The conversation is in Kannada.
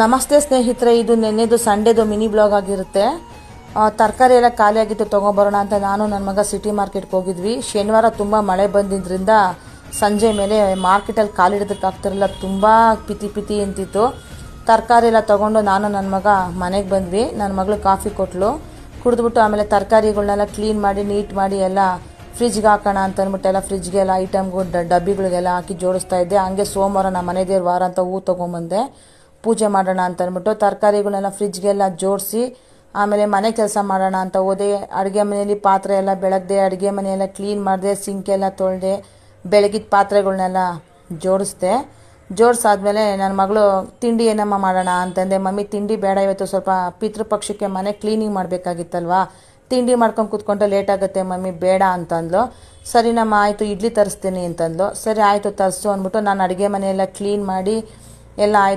ನಮಸ್ತೆ ಸ್ನೇಹಿತರೆ, ಇದು ನೆನ್ನೆದು ಸಂಡೇದು ಮಿನಿ ಬ್ಲಾಗ್ ಆಗಿರುತ್ತೆ. ತರಕಾರಿ ಎಲ್ಲ ಖಾಲಿ ಆಗಿತ್ತು, ತೊಗೊಬರೋಣ ಅಂತ ನಾನು ನನ್ನ ಮಗ ಸಿಟಿ ಮಾರ್ಕೆಟ್ಗೆ ಹೋಗಿದ್ವಿ. ಶನಿವಾರ ತುಂಬ ಮಳೆ ಬಂದಿದ್ದರಿಂದ ಸಂಜೆ ಮೇಲೆ ಮಾರ್ಕೆಟಲ್ಲಿ ಕಾಲಿಡೋದಕ್ಕೆ ಆಗ್ತಿರಲಿಲ್ಲ, ತುಂಬ ಪಿತಿ ಪಿತಿ ಅಂತಿತ್ತು. ತರಕಾರಿ ಎಲ್ಲ ತೊಗೊಂಡು ನಾನು ನನ್ನ ಮಗ ಮನೆಗೆ ಬಂದ್ವಿ. ನನ್ನ ಮಗಳು ಕಾಫಿ ಕೊಟ್ಟಳು, ಕುಡಿದ್ಬಿಟ್ಟು ಆಮೇಲೆ ತರಕಾರಿಗಳನ್ನೆಲ್ಲ ಕ್ಲೀನ್ ಮಾಡಿ ನೀಟ್ ಮಾಡಿ ಎಲ್ಲ ಫ್ರಿಜ್ಗೆ ಹಾಕೋಣ ಅಂತ ಅಂದ್ಬಿಟ್ಟು ಎಲ್ಲ ಫ್ರಿಜ್ಗೆಲ್ಲ ಐಟಮ್ಗಳು ಡಬ್ಬಿಗಳಿಗೆಲ್ಲ ಹಾಕಿ ಜೋಡಿಸ್ತಾ ಇದ್ದೆ. ಹಂಗೆ ಸೋಮವಾರ ನಮ್ಮ ಮನೆ ದೇವ್ರ ವಾರ ಅಂತ ಹೂ ತೊಗೊಂಬಂದೆ, ಪೂಜೆ ಮಾಡೋಣ ಅಂತ ಅಂದ್ಬಿಟ್ಟು ತರಕಾರಿಗಳನ್ನೆಲ್ಲ ಫ್ರಿಜ್ಗೆಲ್ಲ ಜೋಡಿಸಿ ಆಮೇಲೆ ಮನೆ ಕೆಲಸ ಮಾಡೋಣ ಅಂತ ಹೋದೆ. ಅಡುಗೆ ಮನೆಯಲ್ಲಿ ಪಾತ್ರೆ ಎಲ್ಲ ಬೆಳಗ್ದೆ, ಅಡುಗೆ ಮನೆಯೆಲ್ಲ ಕ್ಲೀನ್ ಮಾಡಿದೆ, ಸಿಂಕೆಲ್ಲ ತೊಳೆದೆ, ಬೆಳಗಿದ ಪಾತ್ರೆಗಳನ್ನೆಲ್ಲ ಜೋಡಿಸ್ದೆ. ಜೋಡಿಸಾದ್ಮೇಲೆ ನನ್ನ ಮಗಳು ತಿಂಡಿ ಏನಮ್ಮ ಮಾಡೋಣ ಅಂತಂದೆ. ಮಮ್ಮಿ ತಿಂಡಿ ಬೇಡ, ಇವತ್ತು ಸ್ವಲ್ಪ ಪಿತೃಪಕ್ಷಕ್ಕೆ ಮನೆ ಕ್ಲೀನಿಂಗ್ ಮಾಡಬೇಕಾಗಿತ್ತಲ್ವಾ, ತಿಂಡಿ ಮಾಡ್ಕೊಂಡು ಕೂತ್ಕೊಂಡ್ರೆ ಲೇಟ್ ಆಗುತ್ತೆ ಮಮ್ಮಿ, ಬೇಡ ಅಂತಂದ್ಲು. ಸರಿ ನಮ್ಮ ಆಯಿತು, ಇಡ್ಲಿ ತರಿಸ್ತೀನಿ ಅಂತಂದ್ಲು. ಸರಿ ಆಯಿತು ತರಿಸು ಅಂದ್ಬಿಟ್ಟು ನಾನು ಅಡುಗೆ ಮನೆಯೆಲ್ಲ ಕ್ಲೀನ್ ಮಾಡಿ ಎಲ್ಲ ಆಯಿತು.